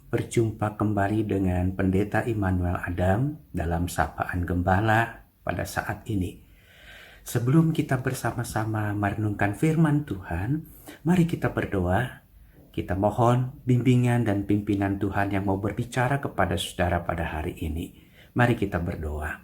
Berjumpa kembali dengan Pendeta Immanuel Adam dalam Sapaan Gembala pada saat ini. Sebelum kita bersama-sama merenungkan firman Tuhan, mari kita berdoa. Kita mohon bimbingan dan pimpinan Tuhan yang mau berbicara kepada saudara pada hari ini. Mari kita berdoa.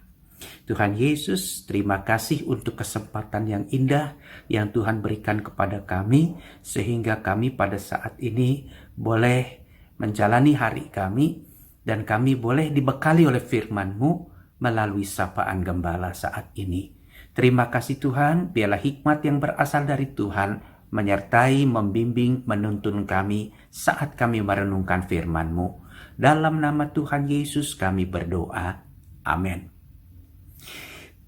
Tuhan Yesus, terima kasih untuk kesempatan yang indah yang Tuhan berikan kepada kami, sehingga kami pada saat ini boleh menjalani hari kami, dan kami boleh dibekali oleh firman-Mu melalui Sapaan Gembala saat ini. Terima kasih Tuhan, biarlah hikmat yang berasal dari Tuhan menyertai, membimbing, menuntun kami saat kami merenungkan firman-Mu. Dalam nama Tuhan Yesus kami berdoa. Amin.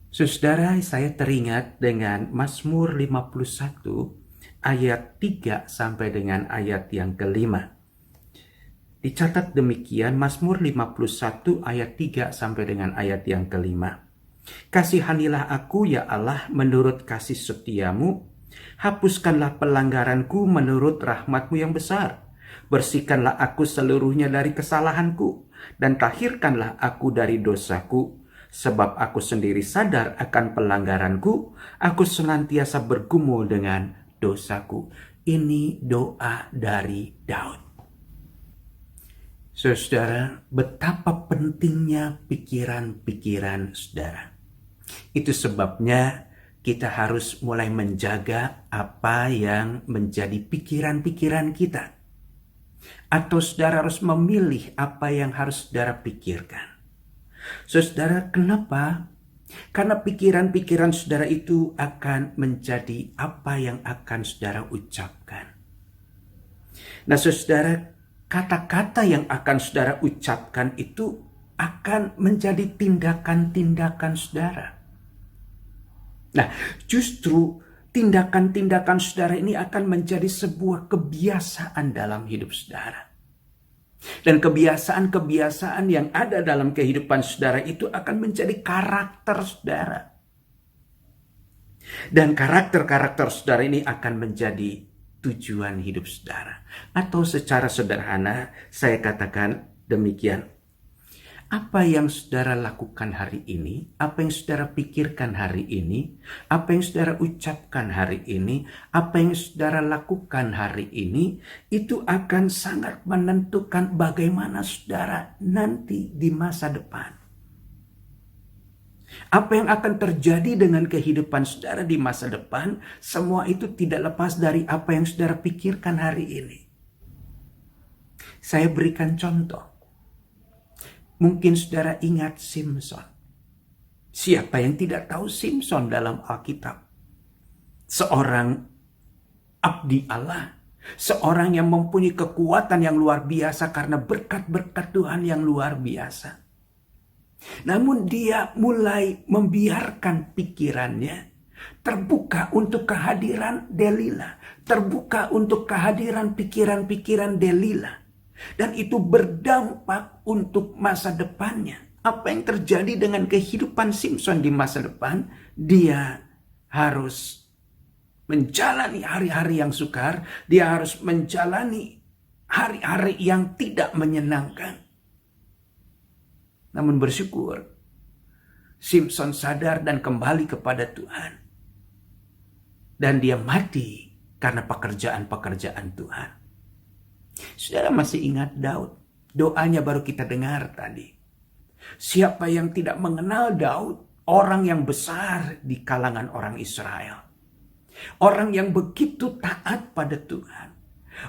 Saudara, saya teringat dengan Mazmur 51 ayat 3 sampai dengan ayat yang kelima. Dicatat demikian, Mazmur 51 ayat 3 sampai dengan ayat yang kelima. Kasihanilah aku ya Allah menurut kasih setiamu, hapuskanlah pelanggaranku menurut rahmatmu yang besar. Bersihkanlah aku seluruhnya dari kesalahanku, dan tahirkanlah aku dari dosaku. Sebab aku sendiri sadar akan pelanggaranku, aku senantiasa bergumul dengan dosaku. Ini doa dari Daud. Saudara, betapa pentingnya pikiran-pikiran saudara. Itu sebabnya kita harus mulai menjaga apa yang menjadi pikiran-pikiran kita. Atau saudara harus memilih apa yang harus saudara pikirkan. Saudara, kenapa? Karena pikiran-pikiran saudara itu akan menjadi apa yang akan saudara ucapkan. Nah, saudara, kata-kata yang akan saudara ucapkan itu akan menjadi tindakan-tindakan saudara. Nah, justru tindakan-tindakan saudara ini akan menjadi sebuah kebiasaan dalam hidup saudara. Dan kebiasaan-kebiasaan yang ada dalam kehidupan saudara itu akan menjadi karakter saudara. Dan karakter-karakter saudara ini akan menjadi tujuan hidup saudara. Atau secara sederhana saya katakan demikian. Apa yang saudara lakukan hari ini, apa yang saudara pikirkan hari ini, apa yang saudara ucapkan hari ini, apa yang saudara lakukan hari ini, itu akan sangat menentukan bagaimana saudara nanti di masa depan. Apa yang akan terjadi dengan kehidupan saudara di masa depan, semua itu tidak lepas dari apa yang saudara pikirkan hari ini. Saya berikan contoh. Mungkin saudara ingat Simson. Siapa yang tidak tahu Simson dalam Alkitab? Seorang abdi Allah. Seorang yang mempunyai kekuatan yang luar biasa karena berkat-berkat Tuhan yang luar biasa. Namun dia mulai membiarkan pikirannya terbuka untuk kehadiran Delila. Terbuka untuk kehadiran pikiran-pikiran Delila. Dan itu berdampak untuk masa depannya. Apa yang terjadi dengan kehidupan Simson di masa depan? Dia harus menjalani hari-hari yang sukar. Dia harus menjalani hari-hari yang tidak menyenangkan. Namun bersyukur, Simson sadar dan kembali kepada Tuhan. Dan dia mati karena pekerjaan-pekerjaan Tuhan. Saudara masih ingat Daud? Doanya baru kita dengar tadi. Siapa yang tidak mengenal Daud? Orang yang besar di kalangan orang Israel. Orang yang begitu taat pada Tuhan.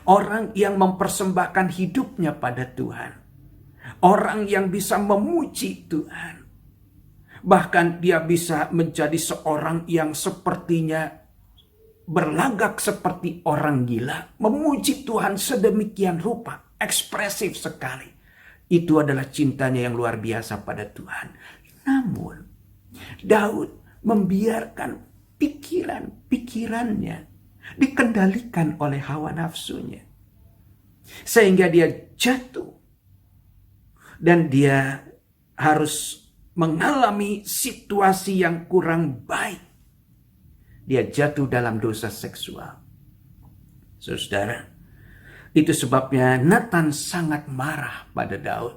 Orang yang mempersembahkan hidupnya pada Tuhan. Orang yang bisa memuji Tuhan. Bahkan dia bisa menjadi seorang yang sepertinya berlagak seperti orang gila, memuji Tuhan sedemikian rupa, ekspresif sekali. Itu adalah cintanya yang luar biasa pada Tuhan. Namun, Daud membiarkan pikirannya dikendalikan oleh hawa nafsunya. Sehingga dia jatuh. Dan dia harus mengalami situasi yang kurang baik. Dia jatuh dalam dosa seksual. Saudara, Itu sebabnya Nathan sangat marah pada Daud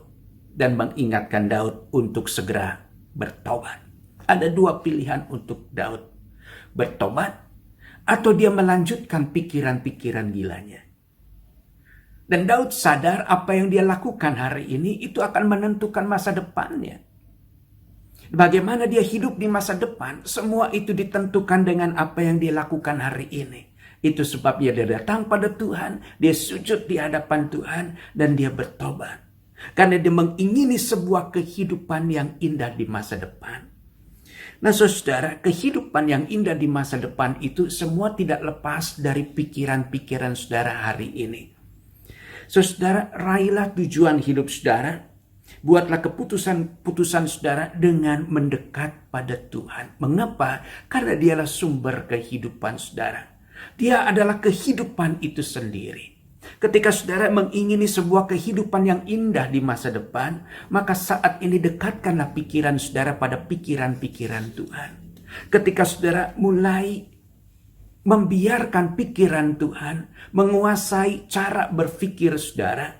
dan mengingatkan Daud untuk segera bertobat. Ada dua pilihan untuk Daud, bertobat atau dia melanjutkan pikiran-pikiran gilanya. Dan Daud sadar apa yang dia lakukan hari ini itu akan menentukan masa depannya. Bagaimana dia hidup di masa depan, semua itu ditentukan dengan apa yang dia lakukan hari ini. Itu sebabnya dia datang pada Tuhan, dia sujud di hadapan Tuhan, dan dia bertobat. Karena dia mengingini sebuah kehidupan yang indah di masa depan. Nah saudara, kehidupan yang indah di masa depan itu semua tidak lepas dari pikiran-pikiran saudara hari ini. Saudara, raihlah tujuan hidup saudara. Buatlah keputusan saudara dengan mendekat pada Tuhan. Mengapa? Karena dialah sumber kehidupan saudara. Dia adalah kehidupan itu sendiri. Ketika saudara mengingini sebuah kehidupan yang indah di masa depan, maka saat ini dekatkanlah pikiran saudara pada pikiran-pikiran Tuhan. Ketika saudara mulai membiarkan pikiran Tuhan menguasai cara berpikir saudara,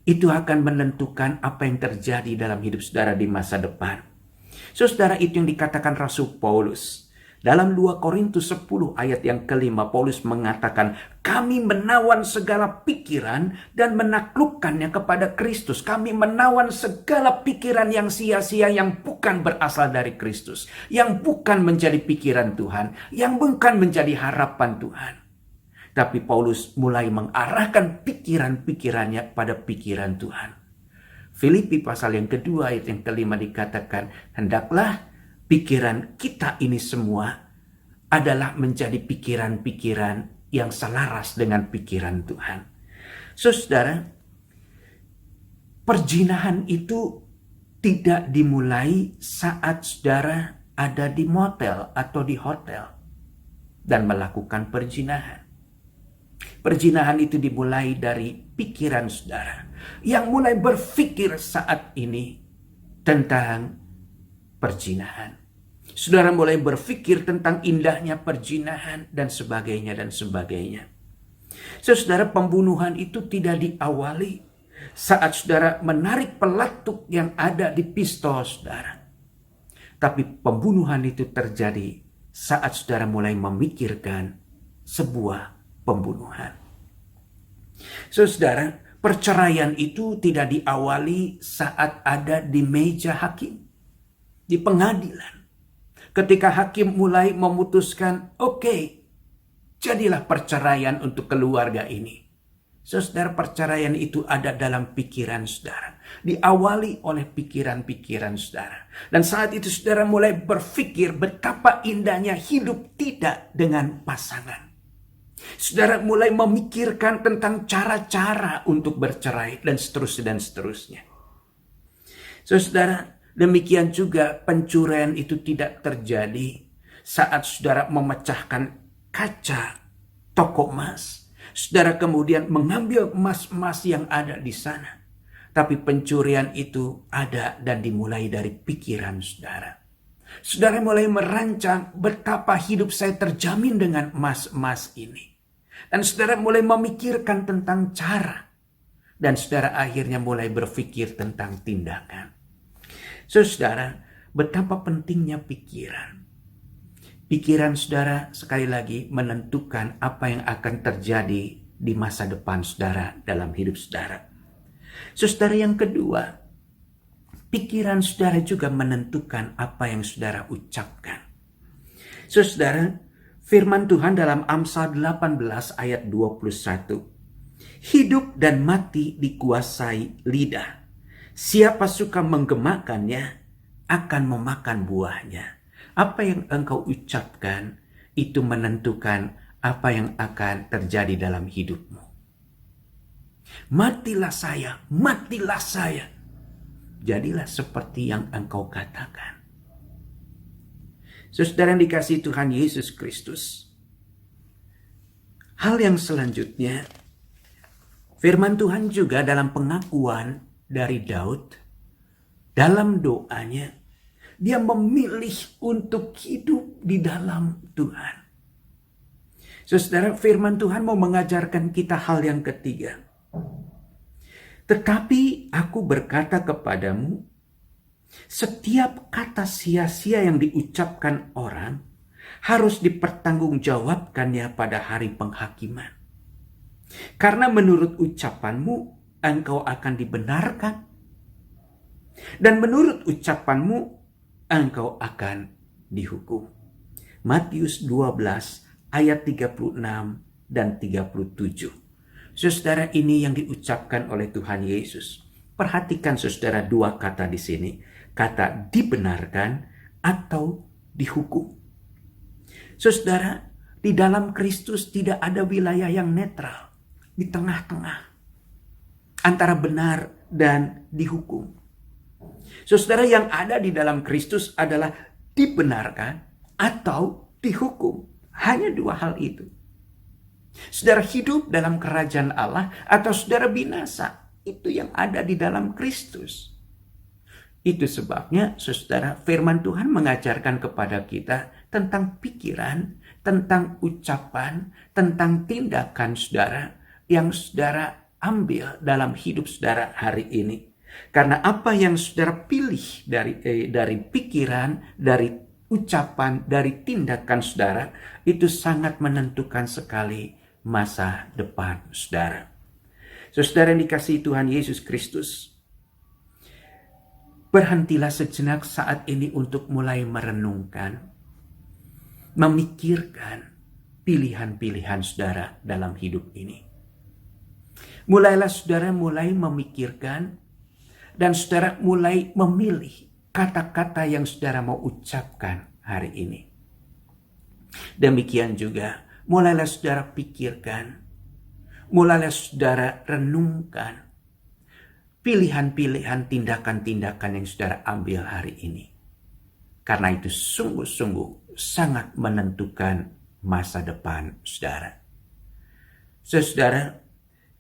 itu akan menentukan apa yang terjadi dalam hidup saudara di masa depan. Saudara, itu yang dikatakan Rasul Paulus. Dalam 2 Korintus 10 ayat yang kelima, Paulus mengatakan, kami menawan segala pikiran dan menaklukkannya kepada Kristus. Kami menawan segala pikiran yang sia-sia yang bukan berasal dari Kristus. Yang bukan menjadi pikiran Tuhan. Yang bukan menjadi harapan Tuhan. Tapi Paulus mulai mengarahkan pikiran-pikirannya pada pikiran Tuhan. Filipi pasal yang kedua ayat yang kelima dikatakan, hendaklah pikiran kita ini semua adalah menjadi pikiran-pikiran yang selaras dengan pikiran Tuhan. Saudara, perjinahan itu tidak dimulai saat saudara ada di motel atau di hotel dan melakukan perjinahan. Perjinahan itu dimulai dari pikiran saudara yang mulai berpikir saat ini tentang perjinahan. Saudara mulai berpikir tentang indahnya perjinahan dan sebagainya dan sebagainya. Saudara, pembunuhan itu tidak diawali saat saudara menarik peletuk yang ada di pistol saudara. Tapi pembunuhan itu terjadi saat saudara mulai memikirkan sebuah pembunuhan. Saudara, perceraian itu tidak diawali saat ada di meja hakim, di pengadilan. Ketika hakim mulai memutuskan, oke, jadilah perceraian untuk keluarga ini. Saudara, perceraian itu ada dalam pikiran saudara. Diawali oleh pikiran-pikiran saudara. Dan saat itu saudara mulai berpikir betapa indahnya hidup tidak dengan pasangan. Saudara mulai memikirkan tentang cara-cara untuk bercerai dan seterusnya dan seterusnya. Saudara, demikian juga pencurian itu tidak terjadi saat saudara memecahkan kaca toko emas. Saudara kemudian mengambil emas-emas yang ada di sana. Tapi pencurian itu ada dan dimulai dari pikiran saudara. Saudara mulai merancang betapa hidup saya terjamin dengan emas-emas ini. Dan saudara mulai memikirkan tentang cara. Dan saudara akhirnya mulai berpikir tentang tindakan. Saudara, betapa pentingnya pikiran. Pikiran saudara sekali lagi menentukan apa yang akan terjadi di masa depan saudara dalam hidup saudara. Saudara, yang kedua, pikiran saudara juga menentukan apa yang saudara ucapkan. Saudara, firman Tuhan dalam Amsal 18 ayat 21. Hidup dan mati dikuasai lidah. Siapa suka menggemakannya akan memakan buahnya. Apa yang engkau ucapkan itu menentukan apa yang akan terjadi dalam hidupmu. Matilah saya, matilah saya. Jadilah seperti yang engkau katakan. Saudara yang dikasihi Tuhan Yesus Kristus. Hal yang selanjutnya, firman Tuhan juga dalam pengakuan dari Daud, dalam doanya, dia memilih untuk hidup di dalam Tuhan. Saudara, firman Tuhan mau mengajarkan kita hal yang ketiga. Tetapi aku berkata kepadamu, setiap kata sia-sia yang diucapkan orang harus dipertanggungjawabkannya pada hari penghakiman. Karena menurut ucapanmu, engkau akan dibenarkan. Dan menurut ucapanmu, engkau akan dihukum. Matius 12 ayat 36 dan 37. Saudara, ini yang diucapkan oleh Tuhan Yesus. Perhatikan saudara dua kata di sini. Kata dibenarkan atau dihukum. Saudara, di dalam Kristus tidak ada wilayah yang netral. Di tengah-tengah. Antara benar dan dihukum. Saudara, yang ada di dalam Kristus adalah dibenarkan atau dihukum. Hanya dua hal itu. Saudara hidup dalam kerajaan Allah atau saudara binasa. Itu yang ada di dalam Kristus. Itu sebabnya saudara, firman Tuhan mengajarkan kepada kita tentang pikiran, tentang ucapan, tentang tindakan saudara yang saudara ambil dalam hidup saudara hari ini. Karena apa yang saudara pilih dari pikiran, dari ucapan, dari tindakan saudara, itu sangat menentukan sekali masa depan saudara. Saudara yang dikasihi Tuhan Yesus Kristus, berhentilah sejenak saat ini untuk mulai merenungkan, memikirkan pilihan-pilihan saudara dalam hidup ini. Mulailah saudara mulai memikirkan dan saudara mulai memilih kata-kata yang saudara mau ucapkan hari ini. Demikian juga, mulailah saudara pikirkan, mulailah saudara renungkan pilihan-pilihan tindakan-tindakan yang saudara ambil hari ini. Karena itu sungguh-sungguh sangat menentukan masa depan saudara. Saudara,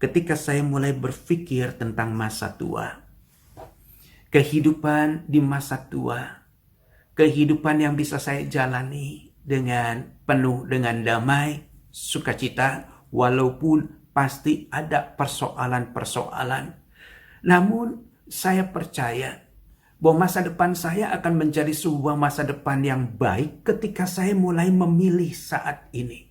ketika saya mulai berpikir tentang masa tua, kehidupan di masa tua, kehidupan yang bisa saya jalani dengan penuh dengan damai, sukacita, walaupun pasti ada persoalan-persoalan. Namun saya percaya bahwa masa depan saya akan menjadi sebuah masa depan yang baik ketika saya mulai memilih saat ini.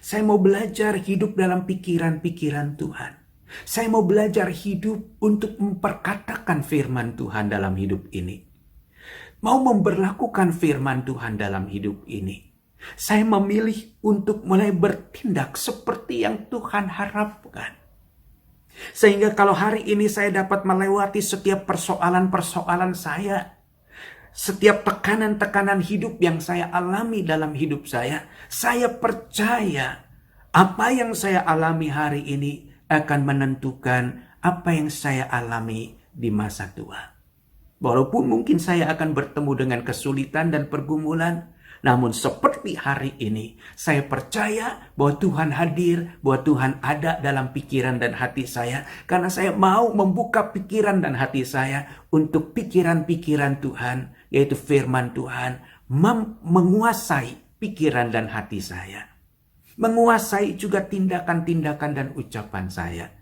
Saya mau belajar hidup dalam pikiran-pikiran Tuhan. Saya mau belajar hidup untuk memperkatakan firman Tuhan dalam hidup ini. Mau memberlakukan firman Tuhan dalam hidup ini. Saya memilih untuk mulai bertindak seperti yang Tuhan harapkan. Sehingga kalau hari ini saya dapat melewati setiap persoalan-persoalan saya, setiap tekanan-tekanan hidup yang saya alami dalam hidup saya percaya apa yang saya alami hari ini akan menentukan apa yang saya alami di masa tua. Walaupun mungkin saya akan bertemu dengan kesulitan dan pergumulan, namun seperti hari ini, saya percaya bahwa Tuhan hadir, bahwa Tuhan ada dalam pikiran dan hati saya, karena saya mau membuka pikiran dan hati saya untuk pikiran-pikiran Tuhan, yaitu firman Tuhan, menguasai pikiran dan hati saya. Menguasai juga tindakan-tindakan dan ucapan saya.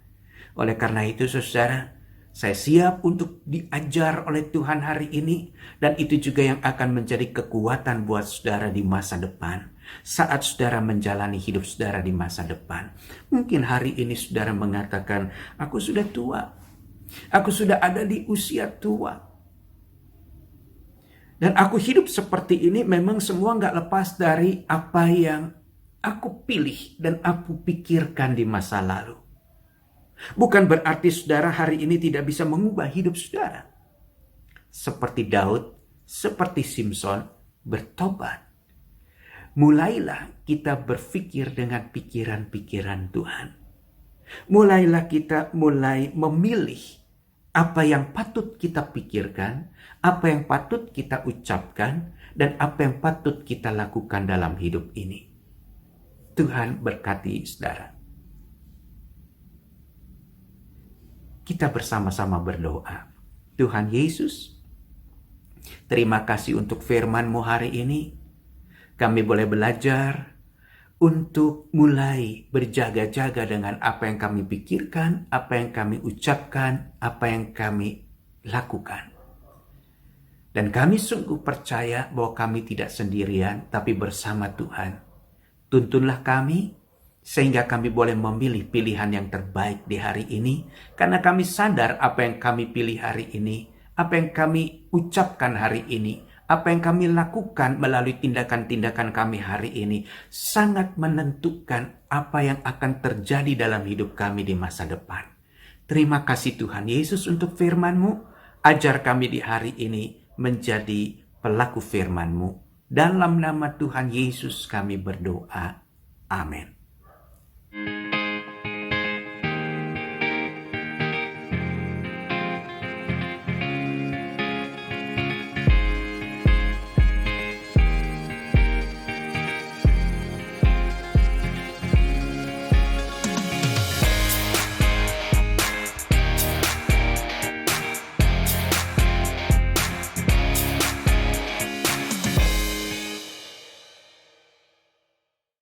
Oleh karena itu, saudara, saya siap untuk diajar oleh Tuhan hari ini. Dan itu juga yang akan menjadi kekuatan buat saudara di masa depan. Saat saudara menjalani hidup saudara di masa depan. Mungkin hari ini saudara mengatakan, aku sudah tua. Aku sudah ada di usia tua. Dan aku hidup seperti ini memang semua gak lepas dari apa yang aku pilih dan aku pikirkan di masa lalu. Bukan berarti saudara hari ini tidak bisa mengubah hidup saudara. Seperti Daud, seperti Simpson, bertobat. Mulailah kita berpikir dengan pikiran-pikiran Tuhan. Mulailah kita mulai memilih apa yang patut kita pikirkan, apa yang patut kita ucapkan, dan apa yang patut kita lakukan dalam hidup ini. Tuhan berkati saudara. Kita bersama-sama berdoa. Tuhan Yesus, terima kasih untuk firman-Mu hari ini. Kami boleh belajar untuk mulai berjaga-jaga dengan apa yang kami pikirkan, apa yang kami ucapkan, apa yang kami lakukan. Dan kami sungguh percaya bahwa kami tidak sendirian, tapi bersama Tuhan. Tuntunlah kami, sehingga kami boleh memilih pilihan yang terbaik di hari ini, karena kami sadar apa yang kami pilih hari ini, apa yang kami ucapkan hari ini, apa yang kami lakukan melalui tindakan-tindakan kami hari ini, sangat menentukan apa yang akan terjadi dalam hidup kami di masa depan. Terima kasih Tuhan Yesus untuk firman-Mu. Ajar kami di hari ini menjadi pelaku firman-Mu. Dalam nama Tuhan Yesus kami berdoa. Amin.